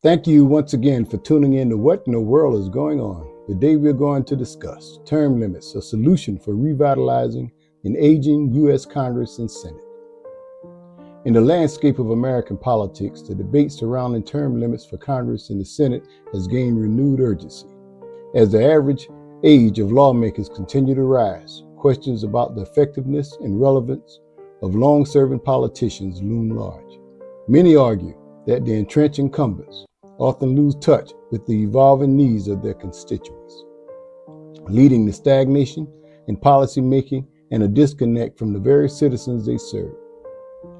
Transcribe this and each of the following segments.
Thank you once again for tuning in to What in the World is Going On. Today we're going to discuss term limits, a solution for revitalizing an aging U.S. Congress and Senate. In the landscape of American politics, the debate surrounding term limits for Congress and the Senate has gained renewed urgency. As the average age of lawmakers continue to rise, questions about the effectiveness and relevance of long-serving politicians loom large. Many argue that the entrenched incumbents often lose touch with the evolving needs of their constituents, leading to stagnation in policymaking and a disconnect from the very citizens they serve.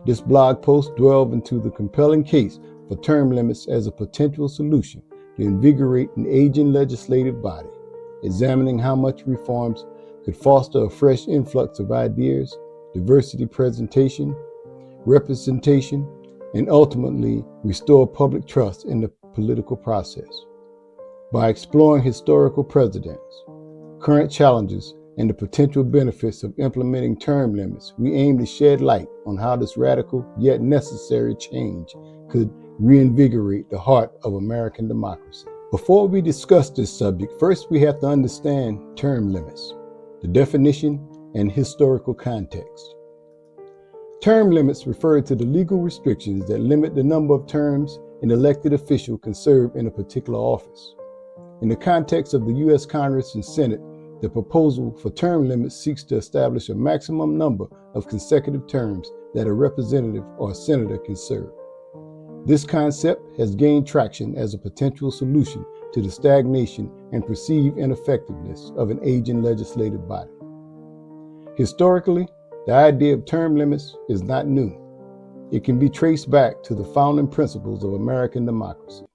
This blog post delves into the compelling case for term limits as a potential solution to invigorate an aging legislative body, examining how much reforms could foster a fresh influx of ideas, diversity representation, and ultimately restore public trust in the political process. By exploring historical precedents, current challenges, and the potential benefits of implementing term limits, we aim to shed light on how this radical yet necessary change could reinvigorate the heart of American democracy. Before we discuss this subject, first we have to understand term limits, the definition and historical context. Term limits refer to the legal restrictions that limit the number of terms an elected official can serve in a particular office. In the context of the U.S. Congress and Senate, the proposal for term limits seeks to establish a maximum number of consecutive terms that a representative or a senator can serve. This concept has gained traction as a potential solution to the stagnation and perceived ineffectiveness of an aging legislative body. Historically, the idea of term limits is not new. It can be traced back to the founding principles of American democracy,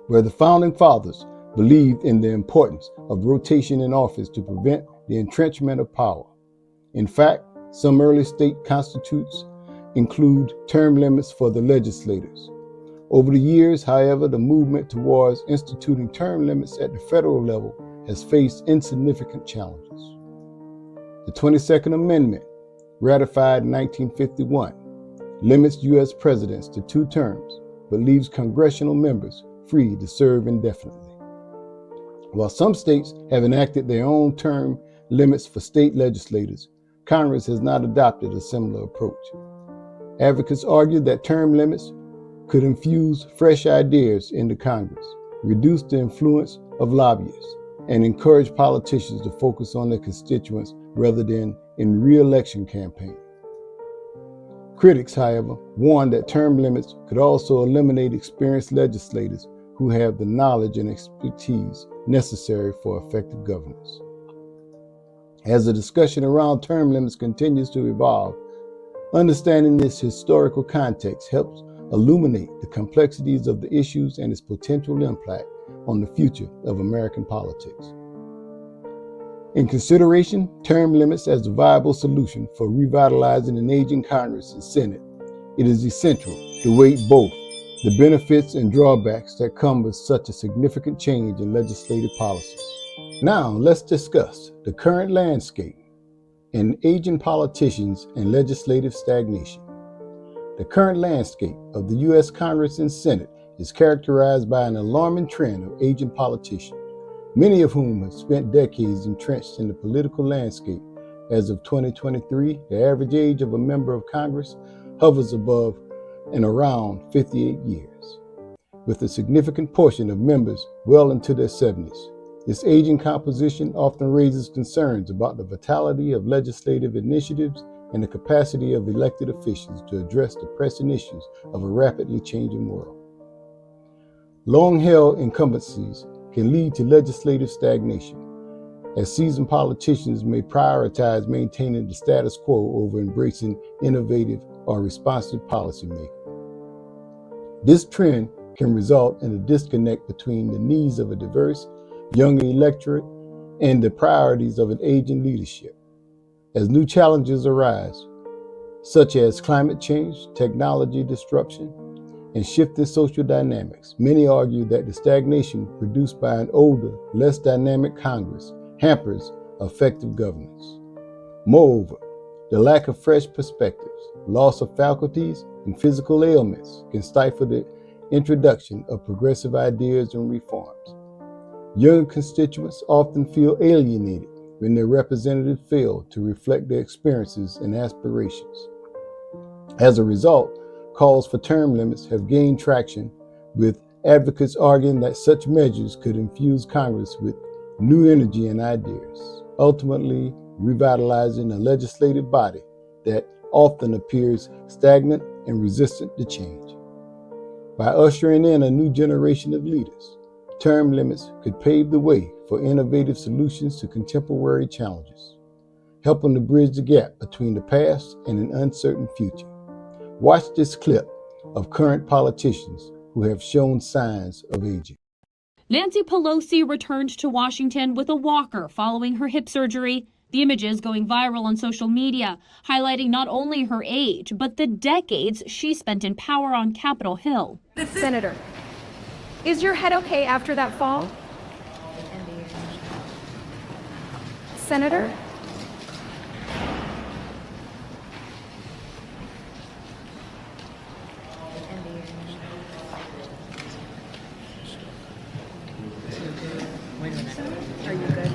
where the founding fathers believed in the importance of rotation in office to prevent the entrenchment of power. In fact, some early state constitutions include term limits for the legislators. Over the years, however, the movement towards instituting term limits at the federal level has faced insignificant challenges. The 22nd Amendment, ratified in 1951, limits U.S. presidents to 2 terms, but leaves congressional members free to serve indefinitely. While some states have enacted their own term limits for state legislators, Congress has not adopted a similar approach. Advocates argue that term limits could infuse fresh ideas into Congress, reduce the influence of lobbyists, and encourage politicians to focus on their constituents rather than in re-election campaigns. Critics, however, warn that term limits could also eliminate experienced legislators who have the knowledge and expertise necessary for effective governance. As the discussion around term limits continues to evolve, understanding this historical context helps illuminate the complexities of the issues and its potential impact on the future of American politics. In consideration, term limits as a viable solution for revitalizing an aging Congress and Senate, it is essential to weigh both the benefits and drawbacks that come with such a significant change in legislative policies. Now, let's discuss the current landscape in aging politicians and legislative stagnation. The current landscape of the U.S. Congress and Senate is characterized by an alarming trend of aging politicians, many of whom have spent decades entrenched in the political landscape. As of 2023, the average age of a member of Congress hovers above and around 58 years, with a significant portion of members well into their 70s. This aging composition often raises concerns about the vitality of legislative initiatives and the capacity of elected officials to address the pressing issues of a rapidly changing world. Long-held incumbencies can lead to legislative stagnation, as seasoned politicians may prioritize maintaining the status quo over embracing innovative or responsive policymaking. This trend can result in a disconnect between the needs of a diverse, younger electorate and the priorities of an aging leadership. As new challenges arise, such as climate change, technology disruption, and shifting social dynamics, many argue that the stagnation produced by an older, less dynamic Congress hampers effective governance. Moreover, the lack of fresh perspectives, loss of faculties, and physical ailments can stifle the introduction of progressive ideas and reforms. Young constituents often feel alienated when their representatives fail to reflect their experiences and aspirations. As a result, calls for term limits have gained traction, with advocates arguing that such measures could infuse Congress with new energy and ideas, ultimately revitalizing a legislative body that often appears stagnant and resistant to change. By ushering in a new generation of leaders, term limits could pave the way for innovative solutions to contemporary challenges, helping to bridge the gap between the past and an uncertain future. Watch this clip of current politicians who have shown signs of aging. Nancy Pelosi returned to Washington with a walker following her hip surgery. The images going viral on social media, highlighting not only her age, but the decades she spent in power on Capitol Hill. Senator, is your head okay after that fall? Senator? Are you good?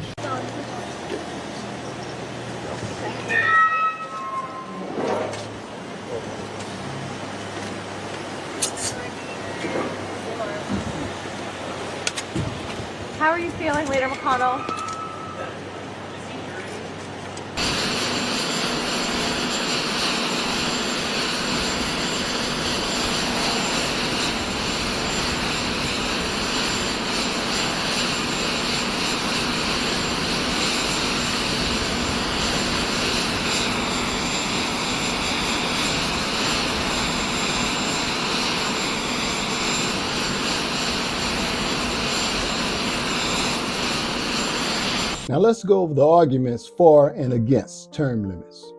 How are you feeling, Leader McConnell? Now let's go over the arguments for and against term limits.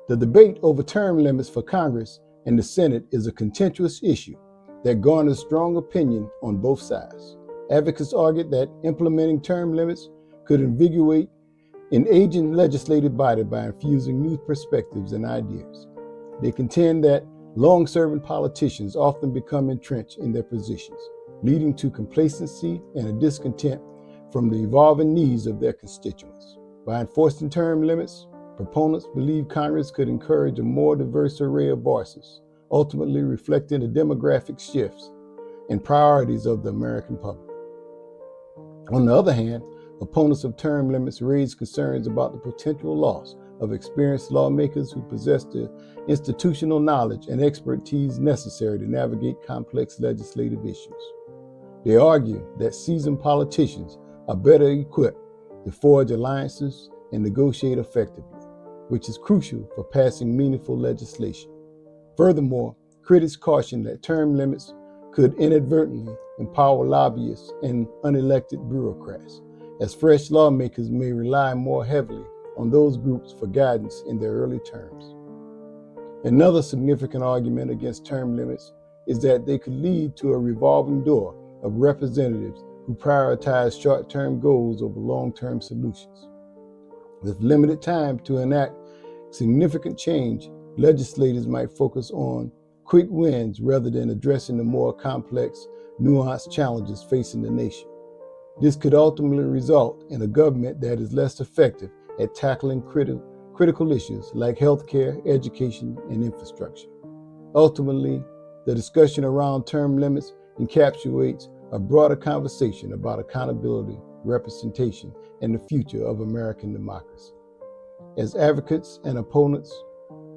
The debate over term limits for Congress and the Senate is a contentious issue that garners strong opinion on both sides. Advocates argued that implementing term limits could invigorate an aging legislative body by infusing new perspectives and ideas. They contend that long-serving politicians often become entrenched in their positions, leading to complacency and a discontent from the evolving needs of their constituents. By enforcing term limits, proponents believe Congress could encourage a more diverse array of voices, ultimately reflecting the demographic shifts and priorities of the American public. On the other hand, opponents of term limits raise concerns about the potential loss of experienced lawmakers who possess the institutional knowledge and expertise necessary to navigate complex legislative issues. They argue that seasoned politicians are better equipped to forge alliances and negotiate effectively, which is crucial for passing meaningful legislation. Furthermore, critics caution that term limits could inadvertently empower lobbyists and unelected bureaucrats, as fresh lawmakers may rely more heavily on those groups for guidance in their early terms. Another significant argument against term limits is that they could lead to a revolving door of representatives who prioritize short-term goals over long-term solutions. With limited time to enact significant change, legislators might focus on quick wins rather than addressing the more complex, nuanced challenges facing the nation. This could ultimately result in a government that is less effective at tackling critical issues like healthcare, education, and infrastructure. Ultimately, the discussion around term limits encapsulates a broader conversation about accountability, representation, and the future of American democracy. As advocates and opponents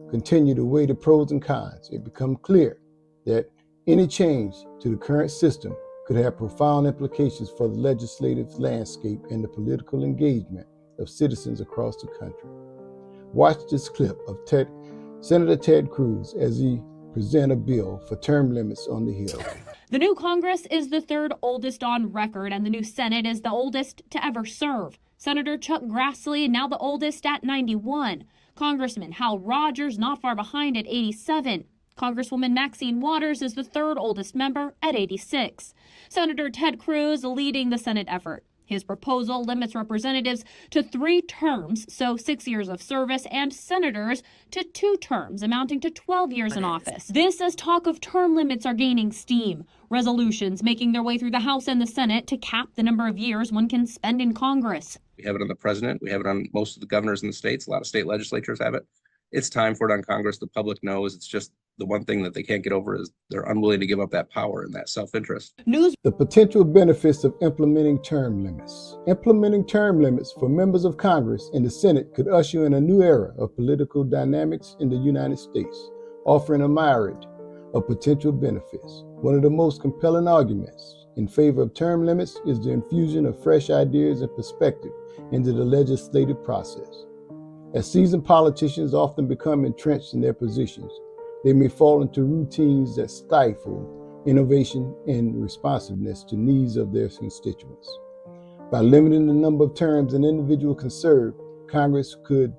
continue to weigh the pros and cons, it becomes clear that any change to the current system could have profound implications for the legislative landscape and the political engagement of citizens across the country. Watch this clip of Senator Ted Cruz as he presents a bill for term limits on the Hill. The new Congress is the third oldest on record, and the new Senate is the oldest to ever serve. Senator Chuck Grassley, now the oldest at 91. Congressman Hal Rogers, not far behind at 87. Congresswoman Maxine Waters is the third oldest member at 86. Senator Ted Cruz leading the Senate effort. His proposal limits representatives to 3 terms, so 6 years of service, and senators to 2 terms, amounting to 12 years in office. This as talk of term limits are gaining steam. Resolutions making their way through the House and the Senate to cap the number of years one can spend in Congress. We have it on the president. We have it on most of the governors in the states. A lot of state legislatures have it. It's time for it on Congress. The public knows. It's just the one thing that they can't get over is they're unwilling to give up that power and that self-interest. The potential benefits of implementing term limits. Implementing term limits for members of Congress and the Senate could usher in a new era of political dynamics in the United States, offering a myriad of potential benefits. One of the most compelling arguments in favor of term limits is the infusion of fresh ideas and perspective into the legislative process. As seasoned politicians often become entrenched in their positions, they may fall into routines that stifle innovation and responsiveness to needs of their constituents. By limiting the number of terms an individual can serve, Congress could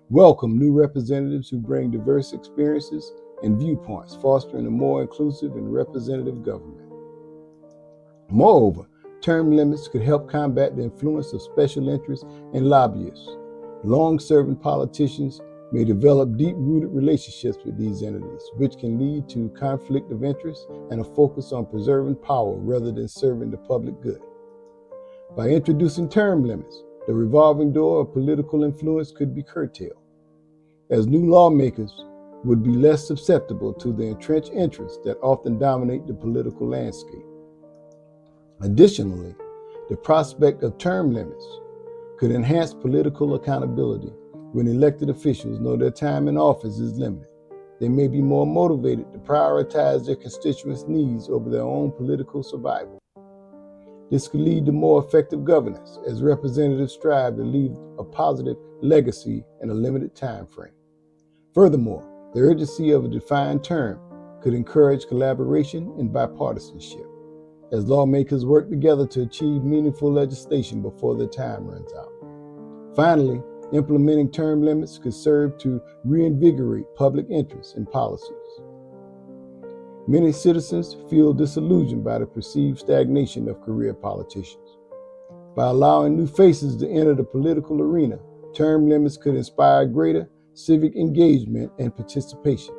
welcome new representatives who bring diverse experiences and viewpoints, fostering a more inclusive and representative government. Moreover, term limits could help combat the influence of special interests and lobbyists. Long-serving politicians may develop deep-rooted relationships with these entities, which can lead to conflict of interest and a focus on preserving power rather than serving the public good. By introducing term limits, the revolving door of political influence could be curtailed, as new lawmakers would be less susceptible to the entrenched interests that often dominate the political landscape. Additionally, the prospect of term limits could enhance political accountability. When elected officials know their time in office is limited, they may be more motivated to prioritize their constituents' needs over their own political survival. This could lead to more effective governance as representatives strive to leave a positive legacy in a limited time frame. Furthermore, the urgency of a defined term could encourage collaboration and bipartisanship as lawmakers work together to achieve meaningful legislation before their time runs out. Finally, implementing term limits could serve to reinvigorate public interest in policies. Many citizens feel disillusioned by the perceived stagnation of career politicians. By allowing new faces to enter the political arena, term limits could inspire greater civic engagement and participation,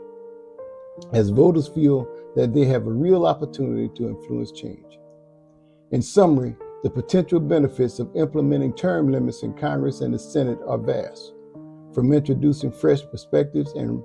as voters feel that they have a real opportunity to influence change. In summary, the potential benefits of implementing term limits in Congress and the Senate are vast, from introducing fresh perspectives and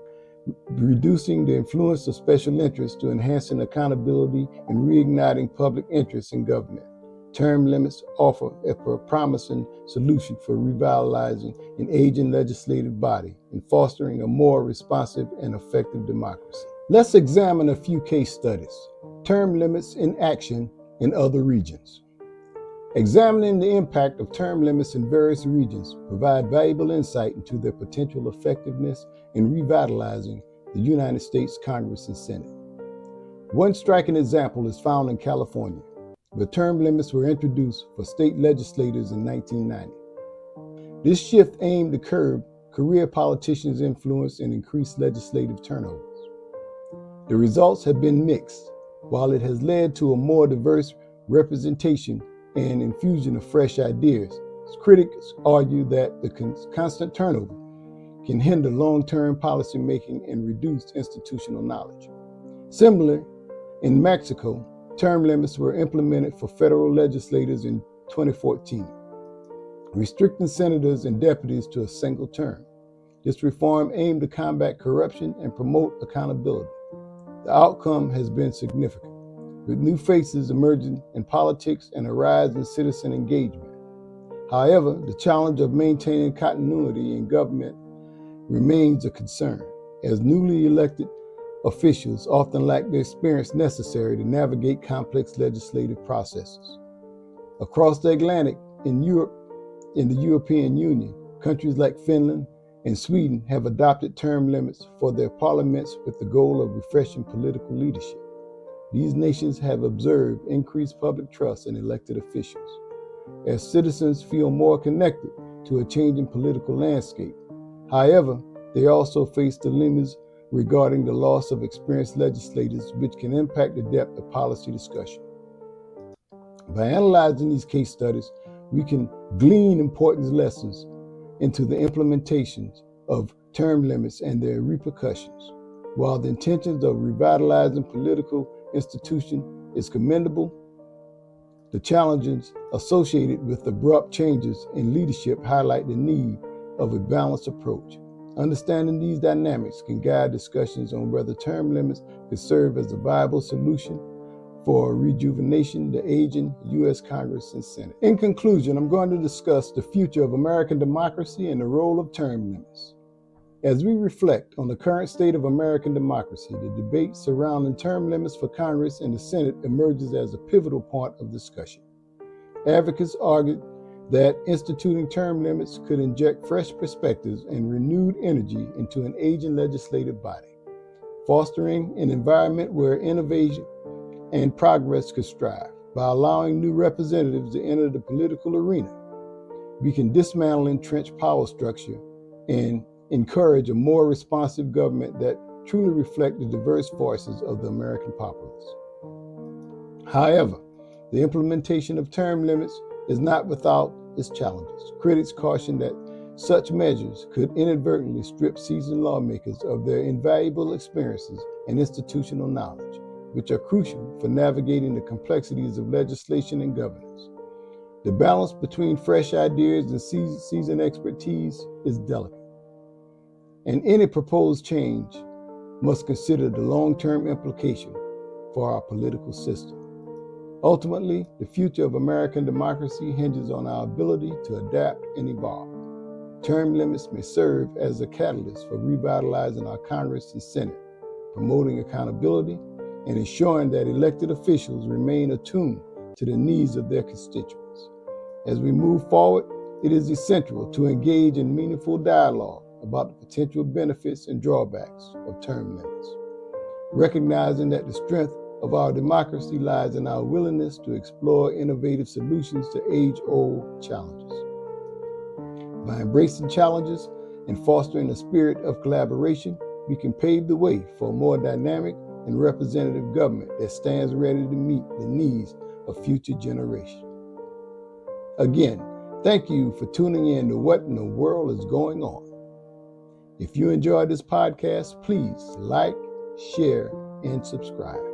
reducing the influence of special interests to enhancing accountability and reigniting public interest in government. Term limits offer a promising solution for revitalizing an aging legislative body and fostering a more responsive and effective democracy. Let's examine a few case studies. Term limits in action in other regions. Examining the impact of term limits in various regions provide valuable insight into their potential effectiveness in revitalizing the United States Congress and Senate. One striking example is found in California, where term limits were introduced for state legislators in 1990. This shift aimed to curb career politicians' influence and increase legislative turnovers. The results have been mixed. While it has led to a more diverse representation and infusion of fresh ideas, critics argue that the constant turnover can hinder long-term policymaking and reduce institutional knowledge. Similarly, in Mexico, term limits were implemented for federal legislators in 2014, restricting senators and deputies to a single term. This reform aimed to combat corruption and promote accountability. The outcome has been significant, with new faces emerging in politics and a rise in citizen engagement. However, the challenge of maintaining continuity in government remains a concern, as newly elected officials often lack the experience necessary to navigate complex legislative processes. Across the Atlantic, in Europe, in the European Union, countries like Finland and Sweden have adopted term limits for their parliaments with the goal of refreshing political leadership. These nations have observed increased public trust in elected officials, as citizens feel more connected to a changing political landscape. However, they also face dilemmas regarding the loss of experienced legislators, which can impact the depth of policy discussion. By analyzing these case studies, we can glean important lessons into the implementations of term limits and their repercussions. While the intentions of revitalizing political institutions is commendable, the challenges associated with abrupt changes in leadership highlight the need of a balanced approach. Understanding these dynamics can guide discussions on whether term limits could serve as a viable solution for rejuvenation the aging U.S. Congress and Senate. In conclusion, I'm going to discuss the future of American democracy and the role of term limits. As we reflect on the current state of American democracy, the debate surrounding term limits for Congress and the Senate emerges as a pivotal point of discussion. Advocates argue that instituting term limits could inject fresh perspectives and renewed energy into an aging legislative body, fostering an environment where innovation and progress could strive. By allowing new representatives to enter the political arena, we can dismantle entrenched power structure and encourage a more responsive government that truly reflects the diverse voices of the American populace. However, the implementation of term limits is not without its challenges. Critics caution that such measures could inadvertently strip seasoned lawmakers of their invaluable experiences and institutional knowledge, which are crucial for navigating the complexities of legislation and governance. The balance between fresh ideas and seasoned expertise is delicate, and any proposed change must consider the long-term implication for our political system. Ultimately, the future of American democracy hinges on our ability to adapt and evolve. Term limits may serve as a catalyst for revitalizing our Congress and Senate, promoting accountability and ensuring that elected officials remain attuned to the needs of their constituents. As we move forward, it is essential to engage in meaningful dialogue about the potential benefits and drawbacks of term limits, recognizing that the strength of our democracy lies in our willingness to explore innovative solutions to age-old challenges. By embracing challenges and fostering a spirit of collaboration, we can pave the way for a more dynamic and representative government that stands ready to meet the needs of future generations. Again, thank you for tuning in to What in the World is Going On. If you enjoyed this podcast, please like, share, and subscribe.